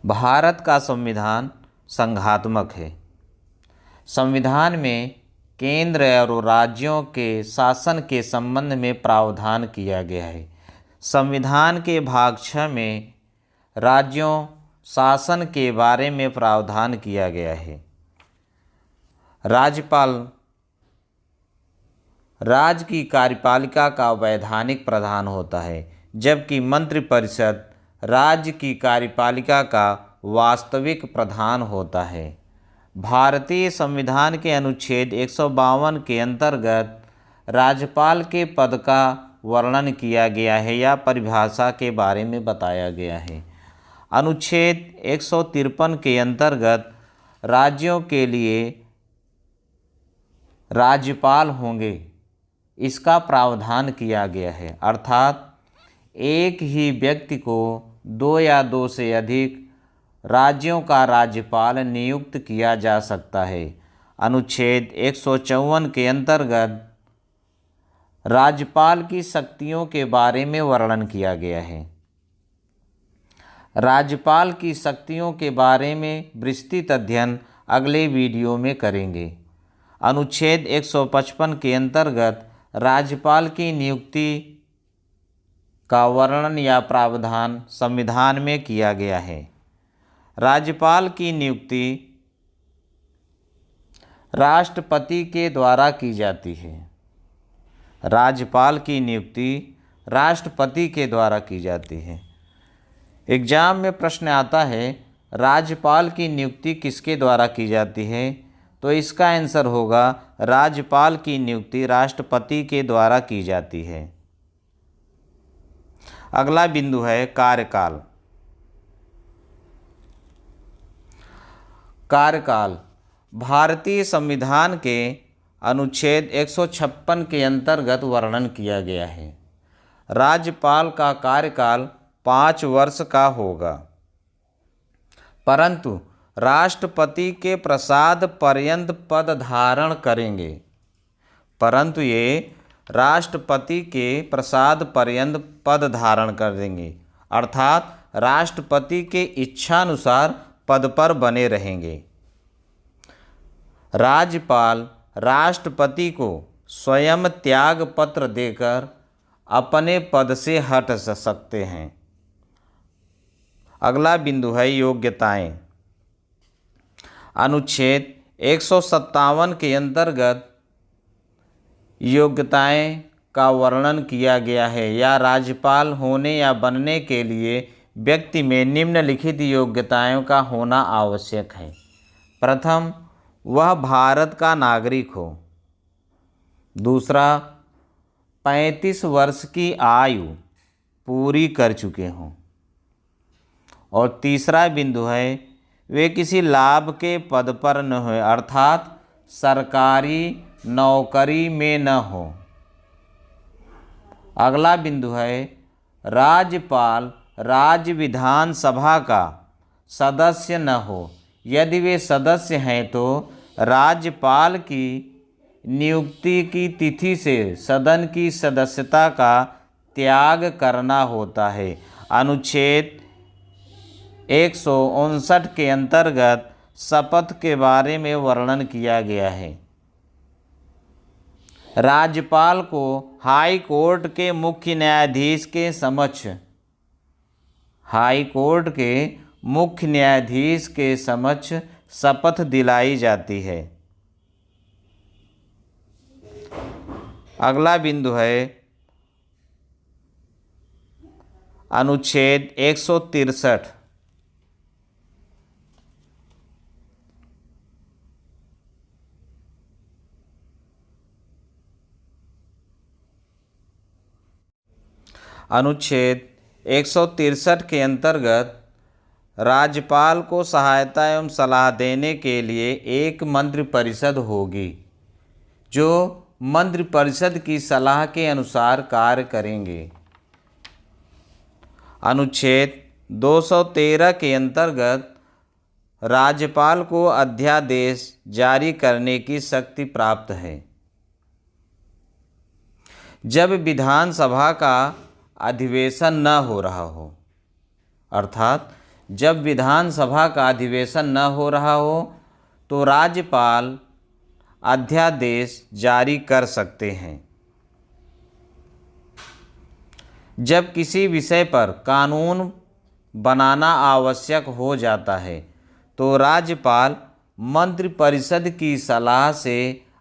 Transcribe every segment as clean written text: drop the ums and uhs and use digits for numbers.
भारत का संविधान संघात्मक है। संविधान में केंद्र और राज्यों के शासन के संबंध में प्रावधान किया गया है। संविधान के भाग 6 में राज्यों शासन के बारे में प्रावधान किया गया है। राज्यपाल राज्य की कार्यपालिका का वैधानिक प्रधान होता है, जबकि मंत्रिपरिषद राज्य की कार्यपालिका का वास्तविक प्रधान होता है। भारतीय संविधान के अनुच्छेद 152 के अंतर्गत राज्यपाल के पद का वर्णन किया गया है या परिभाषा के बारे में बताया गया है। अनुच्छेद 153 के अंतर्गत राज्यों के लिए राज्यपाल होंगे, इसका प्रावधान किया गया है। अर्थात एक ही व्यक्ति को 2 या 2 से अधिक राज्यों का राज्यपाल नियुक्त किया जा सकता है। अनुच्छेद 154 के अंतर्गत राज्यपाल की शक्तियों के बारे में वर्णन किया गया है। राज्यपाल की शक्तियों के बारे में विस्तृत अध्ययन अगले वीडियो में करेंगे। अनुच्छेद 155 के अंतर्गत राज्यपाल की नियुक्ति का वर्णन या प्रावधान संविधान में किया गया है। राज्यपाल की नियुक्ति राष्ट्रपति के द्वारा की जाती है। राज्यपाल की नियुक्ति राष्ट्रपति के द्वारा की जाती है। एग्जाम में प्रश्न आता है, राज्यपाल की नियुक्ति किसके द्वारा की जाती है? तो इसका आंसर होगा राज्यपाल की नियुक्ति राष्ट्रपति के द्वारा की जाती है। अगला बिंदु है कार्यकाल। कार्यकाल भारतीय संविधान के अनुच्छेद 156 के अंतर्गत वर्णन किया गया है। राज्यपाल का कार्यकाल 5 वर्ष का होगा, परंतु राष्ट्रपति के प्रसाद पर्यंत पद धारण करेंगे। परंतु ये राष्ट्रपति के प्रसाद पर्यंत पद धारण कर देंगे, अर्थात राष्ट्रपति के इच्छानुसार पद पर बने रहेंगे। राज्यपाल राष्ट्रपति को स्वयं त्याग पत्र देकर अपने पद से हट सकते हैं। अगला बिंदु है योग्यताएं। अनुच्छेद 157 के अंतर्गत योग्यताएं का वर्णन किया गया है या राज्यपाल होने या बनने के लिए व्यक्ति में निम्नलिखित योग्यताओं का होना आवश्यक है। प्रथम, वह भारत का नागरिक हो। दूसरा, 35 वर्ष की आयु पूरी कर चुके हों। और तीसरा बिंदु है, वे किसी लाभ के पद पर न हो, अर्थात सरकारी नौकरी में न हो। अगला बिंदु है, राज्यपाल राज्य विधानसभा का सदस्य न हो। यदि वे सदस्य हैं तो राज्यपाल की नियुक्ति की तिथि से सदन की सदस्यता का त्याग करना होता है। अनुच्छेद 159 के अंतर्गत शपथ के बारे में वर्णन किया गया है। राज्यपाल को हाई कोर्ट के मुख्य न्यायाधीश के समक्ष शपथ दिलाई जाती है। अगला बिंदु है अनुच्छेद 163। अनुच्छेद 163 के अंतर्गत राज्यपाल को सहायता एवं सलाह देने के लिए एक मंत्रिपरिषद होगी, जो मंत्रिपरिषद की सलाह के अनुसार कार्य करेंगे। अनुच्छेद 213 के अंतर्गत राज्यपाल को अध्यादेश जारी करने की शक्ति प्राप्त है। जब विधानसभा का अधिवेशन न हो रहा हो, अर्थात जब विधानसभा का अधिवेशन न हो रहा हो तो राज्यपाल अध्यादेश जारी कर सकते हैं। जब किसी विषय पर कानून बनाना आवश्यक हो जाता है तो राज्यपाल मंत्रिपरिषद की सलाह से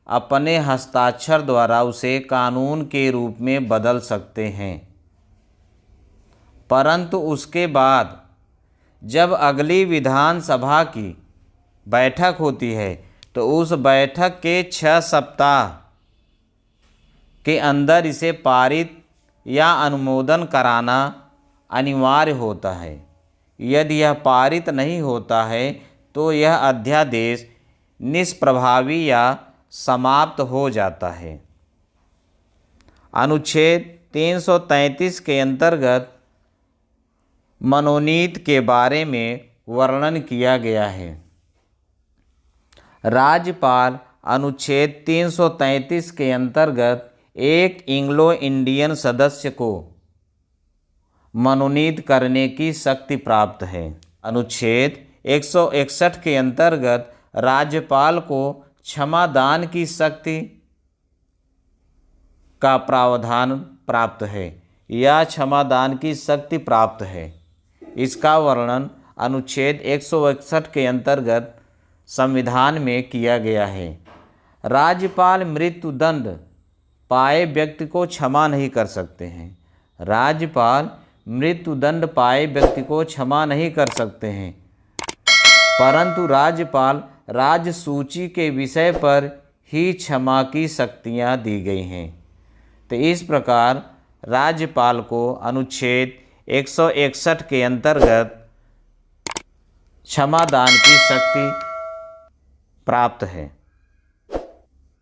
अपने हस्ताक्षर द्वारा उसे कानून के रूप में बदल सकते हैं। परंतु उसके बाद जब अगली विधानसभा की बैठक होती है तो उस बैठक के 6 सप्ताह के अंदर इसे पारित या अनुमोदन कराना अनिवार्य होता है। यदि यह पारित नहीं होता है तो यह अध्यादेश निष्प्रभावी या समाप्त हो जाता है। अनुच्छेद 333 के अंतर्गत मनोनीत के बारे में वर्णन किया गया है। राज्यपाल अनुच्छेद 333 के अंतर्गत एक एंग्लो इंडियन सदस्य को मनोनीत करने की शक्ति प्राप्त है। अनुच्छेद 161 के अंतर्गत राज्यपाल को क्षमादान की शक्ति का प्रावधान प्राप्त है या क्षमादान की शक्ति प्राप्त है। इसका वर्णन अनुच्छेद 161 के अंतर्गत संविधान में किया गया है। राज्यपाल मृत्युदंड पाए व्यक्ति को क्षमा नहीं कर सकते हैं। राज्यपाल मृत्युदंड पाए व्यक्ति को क्षमा नहीं कर सकते हैं, परंतु राज्यपाल राज्य सूची के विषय पर ही क्षमा की शक्तियाँ दी गई हैं। तो इस प्रकार राज्यपाल को अनुच्छेद 161 के अंतर्गत क्षमादान की शक्ति प्राप्त है।